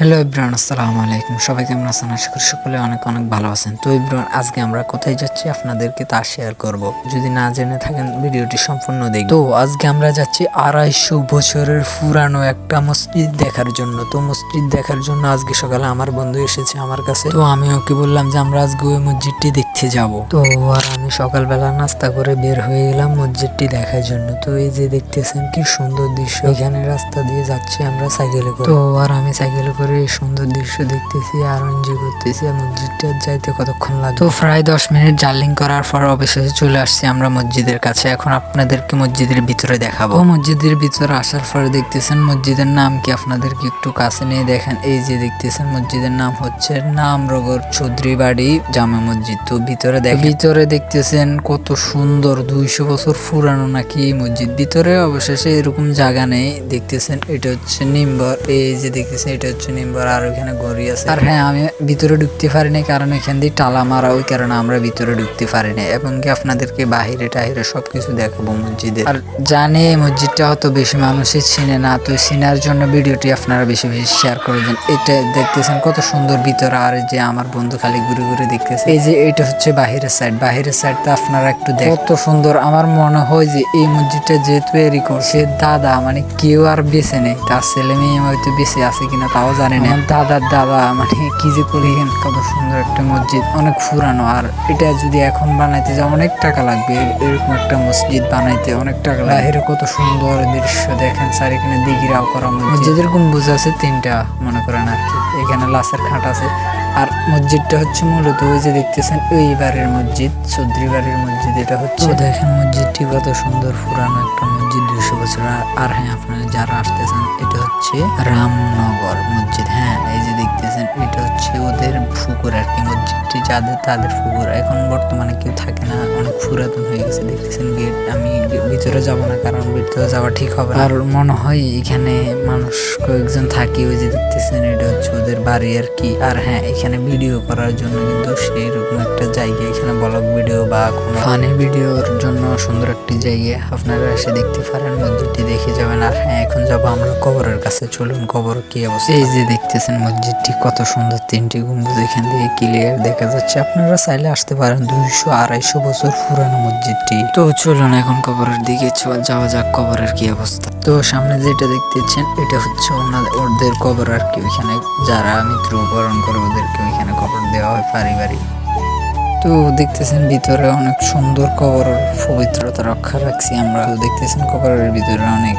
Hello everyone, আসসালামু আলাইকুম। সবাই কেমন আছেন? আশা করি সকলে অনেক অনেক ভালো আছেন। তো এভরিওয়ান, আজকে আমরা কোথায় যাচ্ছি আপনাদেরকে তা শেয়ার করব। যদি না জেনে থাকেন ভিডিওটি সম্পূর্ণ দেখুন। তো আজকে আমরা যাচ্ছি 250 বছরের পুরানো একটা মসজিদ দেখার জন্য। তো মসজিদ দেখার জন্য আজকে সকালে আমার বন্ধু এসেছে আমার কাছে। তো আমি ওকে বললাম যে আমরা আজকে ওই মসজিদটি দেখতে যাব। তো আর আমি সকালবেলা নাস্তা করে বের হয়ে গেলাম মসজিদটি দেখার জন্য। তো এই যে দেখতেছেন কি সুন্দর দৃশ্য, এখানে রাস্তা দিয়ে যাচ্ছি আমরা সাইকেলে করে। তো আর আমি সাইকেলে করে এই সুন্দর দৃশ্য দেখতেছি আর এনজয় করতেছি। আর মসজিদটা যাইতে কতক্ষণ লাগে, তো প্রায় 10 মিনিট জার্নিং করার পর অবশেষে চলে আসছি আমরা মসজিদের কাছে। এখন আপনাদেরকে মসজিদের ভিতরে দেখাবো। মসজিদের ভিতরে আসার পরে দেখতেছেন মসজিদের নাম কি, আপনাদেরকে একটু কাছে নিয়ে দেখেন। এই যে দেখতেছেন মসজিদের নাম হচ্ছে নামরগর চৌধুরী বাড়ি জামে মসজিদ। তো ভিতরে দেখতেছেন কত সুন্দর, 200 বছর পুরানো নাকি এই মসজিদ। ভিতরে অবশেষে এরকম জায়গা নেই, দেখতেছেন এটা হচ্ছে নিম্বর। এই যে দেখতেছেন এটা হচ্ছে নিম্বর, আর ওইখানে গড়ি আছে। আর হ্যাঁ, আমি ভিতরে ঢুকতে পারিনি কারণ এখান দিয়ে টালা মারা, ওই কারণে আমরা ভিতরে ঢুকতে পারিনি। এবং কি আপনাদেরকে বাহিরে টাহিরে সবকিছু দেখাবো মসজিদের। আর জানে এই মসজিদটা হয়তো বেশি মানুষই চিনে না, তো চিনার জন্য ভিডিওটি আপনারা বেশি বেশি শেয়ার করে দেন। এটা দেখতেছেন কত সুন্দর ভিতরে। আর যে আমার বন্ধু খালি ঘুরে ঘুরে দেখতেছে। এই যে এটা হচ্ছে বাহিরের সাইডটা আপনারা একটু দেখেন, কত সুন্দর। আমার মনে হয় যে এই মসজিদটা যে তৈরি করছে দাদা, মানে কেউ আর বেঁচে নেই, তার ছেলে মেয়ে হয়তো বেঁচে আছে কিনা তাও জানি না। দাদার দাদা মানে কি যে করিলেন, কত সুন্দর একটা মসজিদ, অনেক পুরানো। আর এটা যদি এখন বানাইতে যাও অনেক টাকা লাগবে। এরকম একটা মসজিদ বানাইতে অনেক টাকা লাগে। বাহিরে কত সুন্দর দৃশ্য দেখেন, চারিখানে দিঘিরাও করা। মসজিদের গম্বুজ আছে 3টা মনে করেন আর কি। এখানে লাশের খাট আছে। আর মসজিদটা হচ্ছে মূলত ওই যে দেখতেছেন ওই বাড়ির মসজিদ, চৌধুরী বাড়ির মসজিদ এটা হচ্ছে। দেখেন মসজিদটি কত সুন্দর, পুরানো একটা মসজিদ, 200 বছর। আর হ্যাঁ, আপনারা যারা আসতেছেন এটা হচ্ছে রামনগর মসজিদ। হ্যাঁ, এই যে দেখতেছেন এটা হচ্ছে ওদের পুকুর আর কি। মসজিদটি যাদের তাদের পুকুর, এখন বর্তমানে কেউ থাকে না, অনেক পুরাতন হয়ে গেছে। দেখতেছেন গেট। আমি ভিতরে যাব না কারণ ভিতরে যাওয়া ঠিক হবে। আর মনে হয় এখানে মানুষ কয়েকজন থাকে। ওই যে দেখতেছেন এটা হচ্ছে ওদের বাড়ি আর কি। আর হ্যাঁ, এখানে ভিডিও করার জন্য কিন্তু সেই রকম একটা জায়গা, এখানে ব্লগ ভিডিও বা কোনো ফানি ভিডিওর জন্য সুন্দর একটি জায়গা, আপনারা এসে দেখতে পারেন, মসজিদটি দেখে যাবেন। আর হ্যাঁ, এখন যাবো আমরা কবরের কাছে। চলুন কবর কি অবস্থা। এই যে দেখতেছেন মসজিদটি কত সুন্দর, 3টি গম্বুজ এখান থেকে ক্লিয়ার দেখা যাচ্ছে। আপনারা চাইলে আসতে পারেন, 200-250 বছর পুরানো মসজিদটি। তো চলুন এখন কবরের দিকে যাওয়া যাক, কবরের কি অবস্থা। তো সামনে যেটা দেখতেছেন এটা হচ্ছে ওদের কবর আর কি। ওইখানে যারা মৃত্যুবরণ করে ওদেরকে ওইখানে কবর দেওয়া হয় পারিবারিক। তো দেখতেছেন ভিতরে অনেক সুন্দর, কবর পবিত্রতা রক্ষা রাখছি আমরা। তো দেখতেছেন কবরের ভিতরে অনেক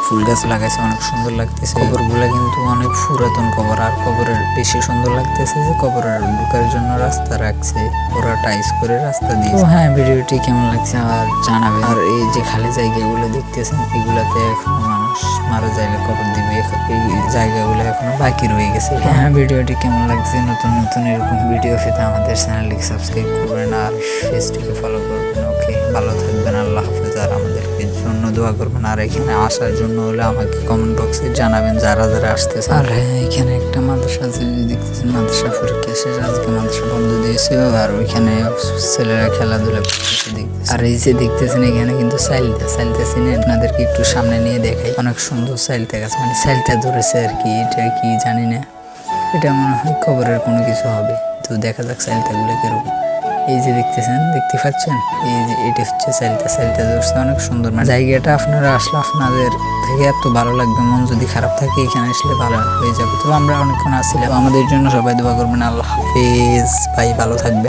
ফুল গাছ লাগাইছে, অনেক সুন্দর লাগতেছে। কবরগুলা কিন্তু অনেক পুরাতন কবর। আর কবরের বেশি সুন্দর লাগতেছে যে কবরের ঢুকার জন্য রাস্তা রাখছে, ওরা টাইস করে রাস্তা দিয়ে। তো হ্যাঁ, ভিডিওটি কেমন লাগছে আর জানাবেন। আর এই যে খালি জায়গাগুলো দেখতেছেন, এগুলাতে এখনো মানুষ মারা যাইলে কবর দিবে, এই জায়গাগুলো এখনো বাকি রয়ে গেছে। হ্যাঁ, ভিডিওটি কেমন লাগছে, নতুন নতুন এরকম ভিডিও পেতে আমাদের চ্যানেলটিকে সাবস্ক্রাইব করবেন আর পেজটিকে ফলো করবেন। ওকে, ভালো থাকবেন, আল্লাহ হাফেজ। আর আমাদেরকে জন্য দোয়া করবেন। আর এখানে আসার জন্য হলে আমাকে কমেন্ট বক্সে জানাবেন যারা যারা আসতেছে। আর হ্যাঁ, এখানে একটা মাদ্রাসা আছে, যদি দেখতেছেন মাদ্রাসা পরীক্ষা শেষ, আজকে মাদ্রাসা বন্ধ দিয়েছে। আর ওইখানে ছেলেরা খেলাধুলা করতেছে দেখতেছে। আর এই যে দেখতেছেন এখানে কিন্তু সাইলটা চিনে, আপনাদেরকে একটু সামনে নিয়ে দেখাই। অনেক সুন্দর সাইলটা গাছ, মানে সাইলটা ধরেছে আর কি। এটা কি জানি না, এটা মনে হয় কবরের কোনো কিছু হবে। তো দেখা যাক সাইলটাগুলো কিরকম। এই যে দেখতে পাচ্ছেন, এই যে এটা হচ্ছে সাইলটা ধরছে, অনেক সুন্দর। মানে জায়গাটা আপনারা আসলে আপনাদের থেকে এত ভালো লাগবে। মন যদি খারাপ থাকে এখানে আসলে ভালো হয়ে যাবে। তো আমরা অনেকক্ষণ আসছিলাম। আমাদের জন্য সবাই দোয়া করবেন। আল্লাহ হাফেজ ভাই, ভালো থাকবে।